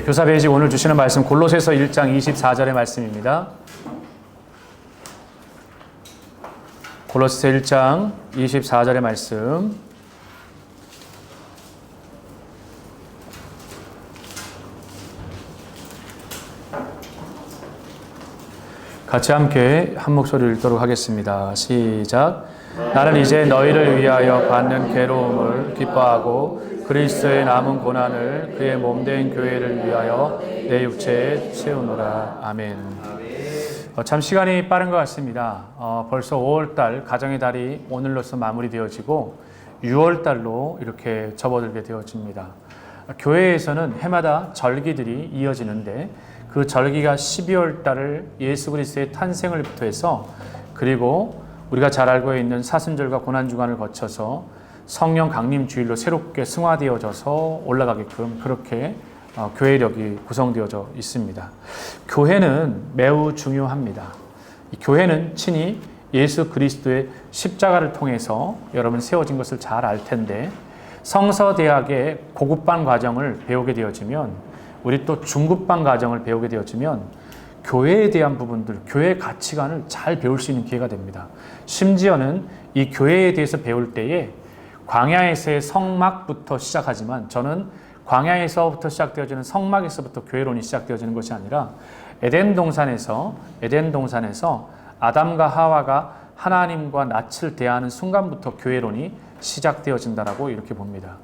교사 베이직 오늘 주시는 말씀 골로새서 1장 24절의 말씀입니다. 골로새서 1장 24절의 말씀. 같이 함께 한 목소리 읽도록 하겠습니다. 시작. 나는 이제 너희를 위하여 받는 괴로움을 기뻐하고 그리스도의 남은 고난을 그의 몸된 교회를 위하여 내 육체에 채우노라. 아멘. 참 시간이 빠른 것 같습니다. 벌써 5월달 가정의 달이 오늘로서 마무리되어지고 6월달로 이렇게 접어들게 되어집니다. 교회에서는 해마다 절기들이 이어지는데 그 절기가 12월달을 예수 그리스도의 탄생을부터 해서 그리고 우리가 잘 알고 있는 사순절과 고난주간을 거쳐서 성령 강림 주일로 새롭게 승화되어져서 올라가게끔 그렇게 교회력이 구성되어져 있습니다. 교회는 매우 중요합니다. 교회는 친히 예수 그리스도의 십자가를 통해서 여러분 세워진 것을 잘 알 텐데 성서대학의 고급반 과정을 배우게 되어지면 우리 또 중급반 과정을 배우게 되어지면 교회에 대한 부분들, 교회의 가치관을 잘 배울 수 있는 기회가 됩니다. 심지어는 이 교회에 대해서 배울 때에 광야에서의 성막부터 시작하지만 저는 광야에서부터 시작되어지는 성막에서부터 교회론이 시작되어지는 것이 아니라 에덴 동산에서 아담과 하와가 하나님과 낯을 대하는 순간부터 교회론이 시작되어진다라고 이렇게 봅니다.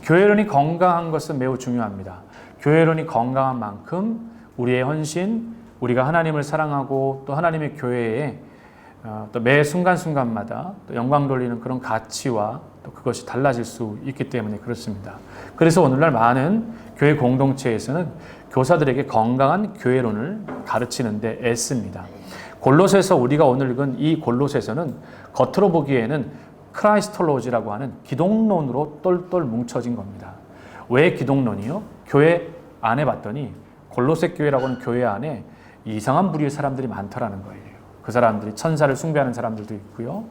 교회론이 건강한 것은 매우 중요합니다. 교회론이 건강한 만큼 우리의 헌신, 우리가 하나님을 사랑하고 또 하나님의 교회에 또 매 순간순간마다 또 영광 돌리는 그런 가치와 또 그것이 달라질 수 있기 때문에 그렇습니다. 그래서 오늘날 많은 교회 공동체에서는 교사들에게 건강한 교회론을 가르치는 데 애씁니다. 골로새서 우리가 오늘 읽은 이 골로새서는 겉으로 보기에는 크라이스톨로지라고 하는 기독론으로 똘똘 뭉쳐진 겁니다. 왜 기독론이요? 교회 안에 봤더니 골로새 교회라고 하는 교회 안에 이상한 부류의 사람들이 많더라는 거예요. 그 사람들이 천사를 숭배하는 사람들도 있고요.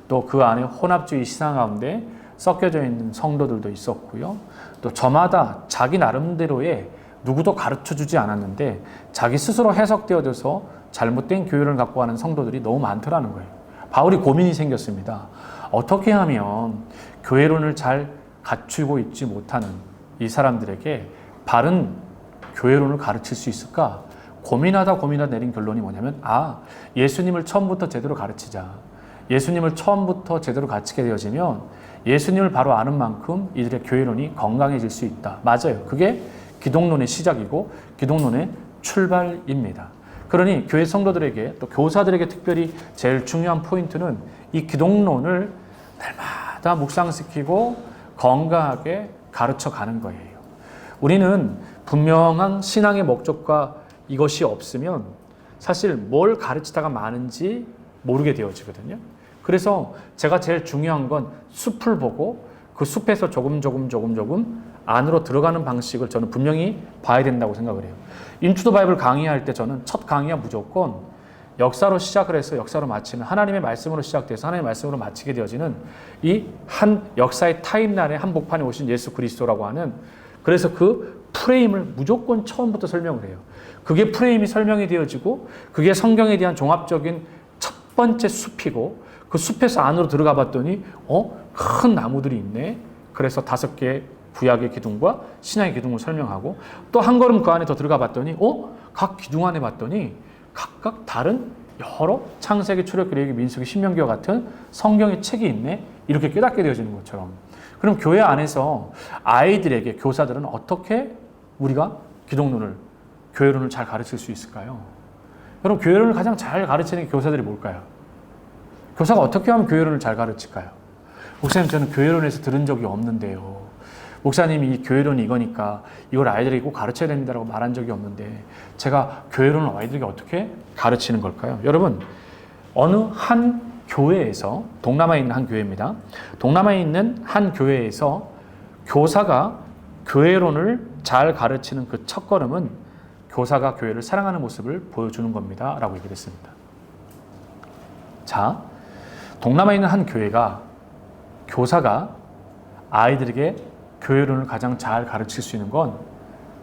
또 그 안에 혼합주의 시상 가운데 섞여져 있는 성도들도 있었고요. 또 저마다 자기 나름대로의 누구도 가르쳐주지 않았는데 자기 스스로 해석되어져서 잘못된 교회를 갖고 가는 성도들이 너무 많더라는 거예요. 바울이 고민이 생겼습니다. 어떻게 하면 교회론을 잘 갖추고 있지 못하는 이 사람들에게 바른 교회론을 가르칠 수 있을까? 고민하다 내린 결론이 뭐냐면 예수님을 처음부터 제대로 가르치자. 예수님을 처음부터 제대로 가르치게 되어지면 예수님을 바로 아는 만큼 이들의 교회론이 건강해질 수 있다. 맞아요. 그게 기독론의 시작이고 기독론의 출발입니다. 그러니 교회 성도들에게 또 교사들에게 특별히 제일 중요한 포인트는 이 기독론을 날마다 묵상시키고 건강하게 가르쳐가는 거예요. 우리는 분명한 신앙의 목적과 이것이 없으면 사실 뭘 가르치다가 많은지 모르게 되어지거든요. 그래서 제가 제일 중요한 건 숲을 보고 그 숲에서 조금 안으로 들어가는 방식을 저는 분명히 봐야 된다고 생각을 해요. 인투 더 바이블 강의할 때 저는 첫 강의가 무조건 역사로 시작을 해서 역사로 마치는 하나님의 말씀으로 시작돼서 하나님의 말씀으로 마치게 되어지는 이 한 역사의 타임라인에 한복판에 오신 예수 그리스도라고 하는 그래서 그 프레임을 무조건 처음부터 설명을 해요. 그게 프레임이 설명이 되어지고 그게 성경에 대한 종합적인 첫 번째 숲이고 그 숲에서 안으로 들어가 봤더니 큰 나무들이 있네. 그래서 5개의 구약의 기둥과 신약의 기둥을 설명하고 또 한 걸음 그 안에 더 들어가 봤더니 각 기둥 안에 봤더니 각각 다른 여러 창세기, 출애굽기, 레위기, 민수기, 신명기와 같은 성경의 책이 있네. 이렇게 깨닫게 되어지는 것처럼. 그럼 교회 안에서 아이들에게 교사들은 어떻게 우리가 기독론을, 교회론을 잘 가르칠 수 있을까요? 여러분, 교회론을 가장 잘 가르치는 교사들이 뭘까요? 교사가 어떻게 하면 교회론을 잘 가르칠까요? 목사님, 저는 교회론에서 들은 적이 없는데요. 목사님이 이 교회론이 이거니까 이걸 아이들에게 꼭 가르쳐야 됩니다라고 말한 적이 없는데 제가 교회론을 아이들에게 어떻게 가르치는 걸까요? 여러분, 어느 한 교회에서, 동남아에 있는 한 교회입니다. 동남아에 있는 한 교회에서 교사가 교회론을 잘 가르치는 그 첫걸음은 교사가 교회를 사랑하는 모습을 보여주는 겁니다. 라고 얘기를 했습니다. 자, 동남아에 있는 한 교회가 교사가 아이들에게 교회론을 가장 잘 가르칠 수 있는 건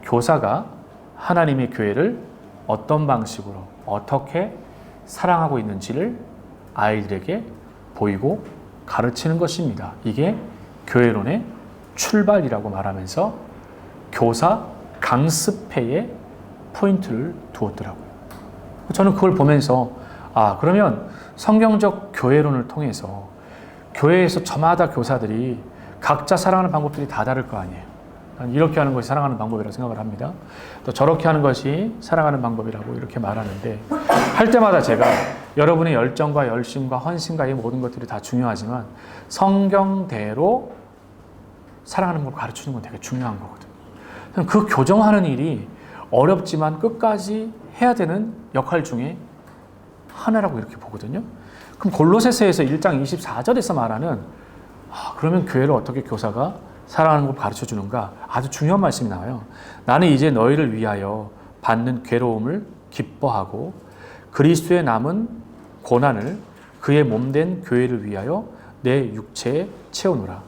교사가 하나님의 교회를 어떤 방식으로 어떻게 사랑하고 있는지를 아이들에게 보이고 가르치는 것입니다. 이게 교회론의 출발이라고 말하면서 교사 강습회에 포인트를 두었더라고요. 저는 그걸 보면서 그러면 성경적 교회론을 통해서 교회에서 저마다 교사들이 각자 사랑하는 방법들이 다 다를 거 아니에요. 이렇게 하는 것이 사랑하는 방법이라고 생각을 합니다. 또 저렇게 하는 것이 사랑하는 방법이라고 이렇게 말하는데, 할 때마다 제가 여러분의 열정과 열심과 헌신과 이 모든 것들이 다 중요하지만 성경대로 사랑하는 걸 가르치는 건 되게 중요한 거거든요. 그 교정하는 일이 어렵지만 끝까지 해야 되는 역할 중에 하나라고 이렇게 보거든요. 그럼 골로새서에서 1장 24절에서 말하는 그러면 교회를 어떻게 교사가 사랑하는 걸 가르쳐 주는가, 아주 중요한 말씀이 나와요. 나는 이제 너희를 위하여 받는 괴로움을 기뻐하고 그리스도의 남은 고난을 그의 몸된 교회를 위하여 내 육체에 채우노라.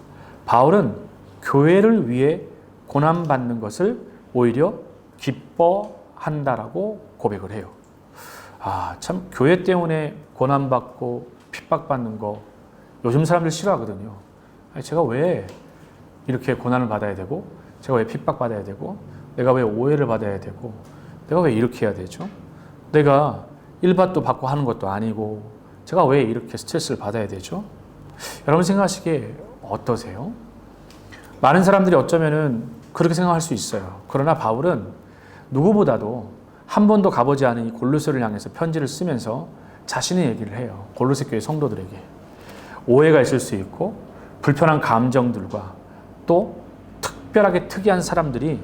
바울은 교회를 위해 고난받는 것을 오히려 기뻐한다라고 고백을 해요. 참 교회 때문에 고난받고 핍박받는 거 요즘 사람들 싫어하거든요. 제가 왜 이렇게 고난을 받아야 되고, 제가 왜 핍박받아야 되고, 내가 왜 오해를 받아야 되고, 내가 왜 이렇게 해야 되죠? 내가 일받도 받고 하는 것도 아니고 제가 왜 이렇게 스트레스를 받아야 되죠? 여러분 생각하시기에 어떠세요? 많은 사람들이 어쩌면은 그렇게 생각할 수 있어요. 그러나 바울은 누구보다도 한 번도 가보지 않은 이 골로새를 향해서 편지를 쓰면서 자신의 얘기를 해요. 골로새 교회 성도들에게. 오해가 있을 수 있고 불편한 감정들과 또 특별하게 특이한 사람들이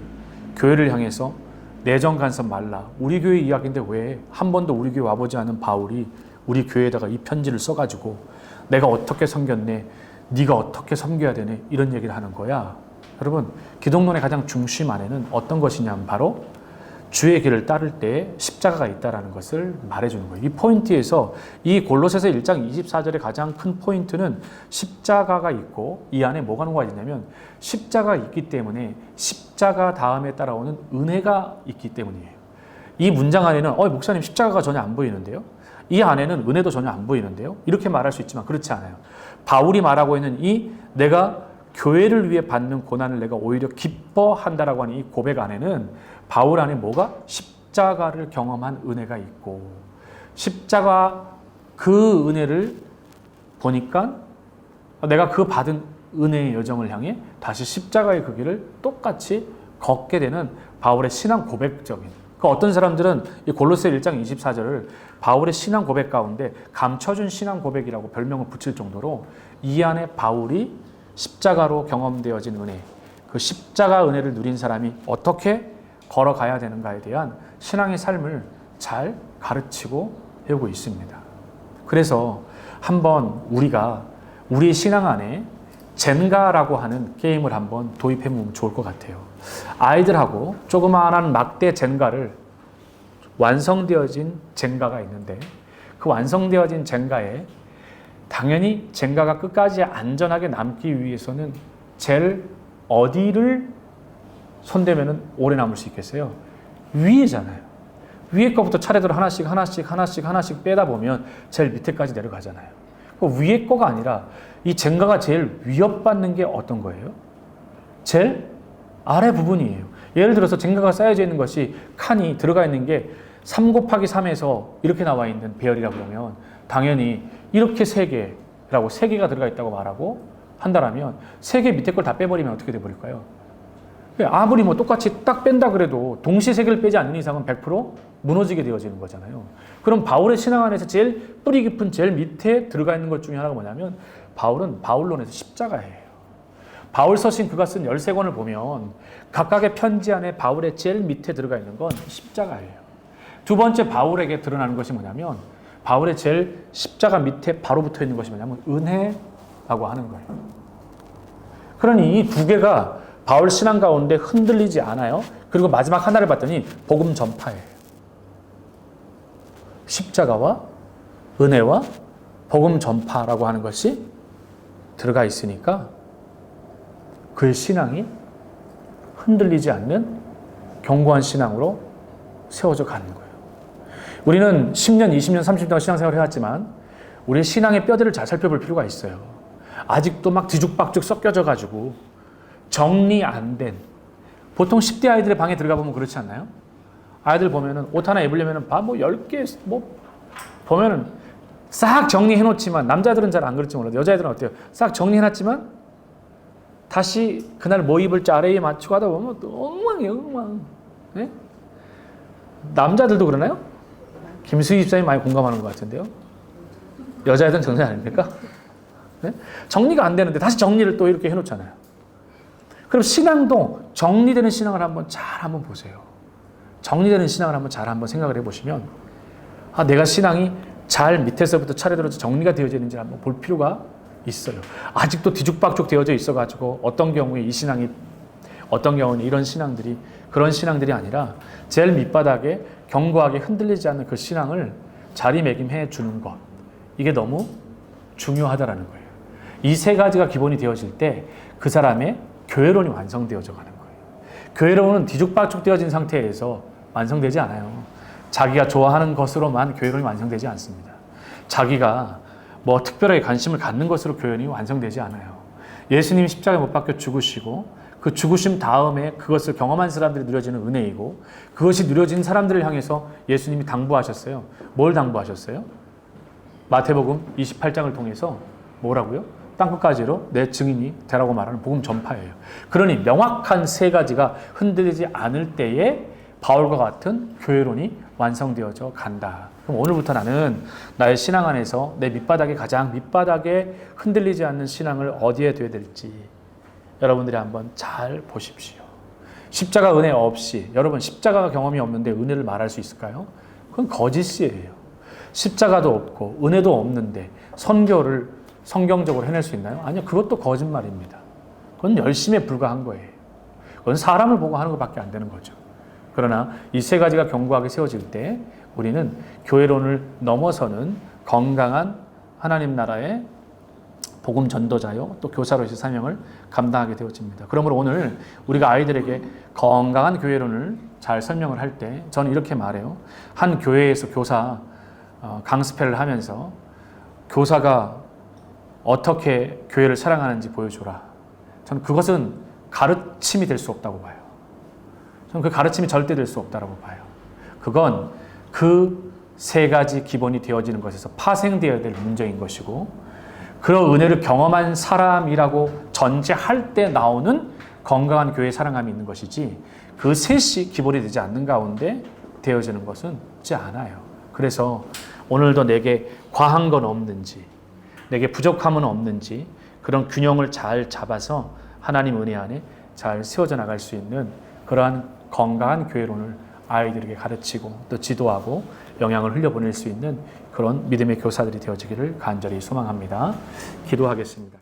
교회를 향해서 내정 간섭 말라. 우리 교회 이야기인데 왜 한 번도 우리 교회 와보지 않은 바울이 우리 교회에다가 이 편지를 써가지고 내가 어떻게 섬겼네, 네가 어떻게 섬겨야 되네, 이런 얘기를 하는 거야. 여러분, 기독론의 가장 중심 안에는 어떤 것이냐면 바로 주의 길을 따를 때 십자가가 있다는 것을 말해주는 거예요. 이 포인트에서 이 골로새서 1장 24절의 가장 큰 포인트는 십자가가 있고 이 안에 뭐가 녹아있냐면 십자가가 있기 때문에 십자가 다음에 따라오는 은혜가 있기 때문이에요. 이 문장 안에는 목사님 십자가가 전혀 안 보이는데요? 이 안에는 은혜도 전혀 안 보이는데요? 이렇게 말할 수 있지만 그렇지 않아요. 바울이 말하고 있는 이 내가 교회를 위해 받는 고난을 내가 오히려 기뻐한다라고 하는 이 고백 안에는 바울 안에 뭐가? 십자가를 경험한 은혜가 있고, 십자가 그 은혜를 보니까 내가 그 받은 은혜의 여정을 향해 다시 십자가의 그 길을 똑같이 걷게 되는 바울의 신앙 고백적인, 어떤 사람들은 이 골로새 1장 24절을 바울의 신앙 고백 가운데 감춰준 신앙 고백이라고 별명을 붙일 정도로 이 안에 바울이 십자가로 경험되어진 은혜, 그 십자가 은혜를 누린 사람이 어떻게 걸어가야 되는가에 대한 신앙의 삶을 잘 가르치고 배우고 있습니다. 그래서 한번 우리가 우리 신앙 안에 젠가라고 하는 게임을 한번 도입해 보면 좋을 것 같아요. 아이들하고 조그마한 막대 젠가를 완성되어진 젠가가 있는데 그 완성되어진 젠가에 당연히 젠가가 끝까지 안전하게 남기 위해서는 제일 어디를 손대면 오래 남을 수 있겠어요? 위에잖아요. 위에 거부터 차례대로 하나씩 빼다 보면 제일 밑에까지 내려가잖아요. 그 위에 거가 아니라 이 젠가가 제일 위협받는 게 어떤 거예요? 제일 아래 부분이에요. 예를 들어서 젠가가 쌓여져 있는 것이 칸이 들어가 있는 게 3 곱하기 3에서 이렇게 나와 있는 배열이라고 그러면 당연히 이렇게 3개라고 3개가 들어가 있다고 말하고 한다라면 3개 밑에 걸 다 빼버리면 어떻게 돼버릴까요? 아무리 똑같이 딱 뺀다 그래도 동시에 3개를 빼지 않는 이상은 100% 무너지게 되어지는 거잖아요. 그럼 바울의 신앙 안에서 제일 뿌리 깊은 제일 밑에 들어가 있는 것 중에 하나가 뭐냐면 바울은 바울론에서 십자가예요. 바울 서신 그가 쓴 13권을 보면 각각의 편지 안에 바울의 제일 밑에 들어가 있는 건 십자가예요. 두 번째 바울에게 드러나는 것이 뭐냐면 바울의 제일 십자가 밑에 바로 붙어 있는 것이 뭐냐면 은혜라고 하는 거예요. 그러니 이 두 개가 바울 신앙 가운데 흔들리지 않아요. 그리고 마지막 하나를 봤더니 복음 전파예요. 십자가와 은혜와 복음 전파라고 하는 것이 들어가 있으니까 그의 신앙이 흔들리지 않는 견고한 신앙으로 세워져 가는 거예요. 우리는 10년, 20년, 30년 신앙생활을 해왔지만 우리의 신앙의 뼈대를 잘 살펴볼 필요가 있어요. 아직도 막 뒤죽박죽 섞여져 가지고 정리 안 된, 보통 10대 아이들의 방에 들어가 보면 그렇지 않나요? 아이들 보면은 옷 하나 입으려면은 뭐 10개 보면은 싹 정리해 놓지만, 남자들은 잘 안 그럴지 몰라도 여자애들은 어때요? 싹 정리해 놨지만 다시 그날 뭐 입을지 아래에 맞추고 하다 보면 또 엉망이에요, 엉망. 네? 남자들도 그러나요? 김수희 집사님 많이 공감하는 것 같은데요. 여자애들은 정리 아닙니까? 네? 정리가 안 되는데 다시 정리를 또 이렇게 해놓잖아요. 그럼 신앙도 정리되는 신앙을 한번 보세요. 정리되는 신앙을 한번 생각을 해보시면, 내가 신앙이 잘 밑에서부터 차례대로 정리가 되어지는지 한번 볼 필요가 있어요. 아직도 뒤죽박죽 되어져 있어가지고 어떤 경우에 이 신앙이, 어떤 경우는 이런 신앙들이, 그런 신앙들이 아니라 제일 밑바닥에 견고하게 흔들리지 않는 그 신앙을 자리매김해 주는 것, 이게 너무 중요하다라는 거예요. 이 세 가지가 기본이 되어질 때 그 사람의 교회론이 완성되어져 가는 거예요. 교회론은 뒤죽박죽 되어진 상태에서 완성되지 않아요. 자기가 좋아하는 것으로만 교회론이 완성되지 않습니다. 자기가 뭐 특별하게 관심을 갖는 것으로 교회론이 완성되지 않아요. 예수님이 십자가에 못 박혀 죽으시고 그 죽으심 다음에 그것을 경험한 사람들이 누려지는 은혜이고, 그것이 누려진 사람들을 향해서 예수님이 당부하셨어요. 뭘 당부하셨어요? 마태복음 28장을 통해서 뭐라고요? 땅끝까지로 내 증인이 되라고 말하는 복음 전파예요. 그러니 명확한 세 가지가 흔들리지 않을 때에 바울과 같은 교회론이 완성되어져 간다. 그럼 오늘부터 나는 나의 신앙 안에서 내 밑바닥에, 가장 밑바닥에 흔들리지 않는 신앙을 어디에 둬야 될지 여러분들이 한번 잘 보십시오. 십자가 은혜 없이, 여러분 십자가 경험이 없는데 은혜를 말할 수 있을까요? 그건 거짓이에요. 십자가도 없고 은혜도 없는데 선교를 성경적으로 해낼 수 있나요? 아니요, 그것도 거짓말입니다. 그건 열심에 불과한 거예요. 그건 사람을 보고 하는 것밖에 안 되는 거죠. 그러나 이 세 가지가 견고하게 세워질 때 우리는 교회론을 넘어서는 건강한 하나님 나라의 복음 전도자요, 또 교사로서의 사명을 감당하게 되어집니다. 그러므로 오늘 우리가 아이들에게 건강한 교회론을 잘 설명을 할 때 저는 이렇게 말해요. 한 교회에서 교사 강습회를 하면서 교사가 어떻게 교회를 사랑하는지 보여줘라. 저는 그것은 가르침이 될 수 없다고 봐요. 저는 그 가르침이 절대 될 수 없다고 봐요. 그건 그 세 가지 기본이 되어지는 것에서 파생되어야 될 문제인 것이고, 그런 은혜를 경험한 사람이라고 전제할 때 나오는 건강한 교회 사랑함이 있는 것이지, 그 셋이 기본이 되지 않는 가운데 되어지는 것은 있지 않아요. 그래서 오늘도 내게 과한 건 없는지, 내게 부족함은 없는지, 그런 균형을 잘 잡아서 하나님 은혜 안에 잘 세워져 나갈 수 있는 그러한 건강한 교회론을 아이들에게 가르치고 또 지도하고 영향을 흘려보낼 수 있는 그런 믿음의 교사들이 되어지기를 간절히 소망합니다. 기도하겠습니다.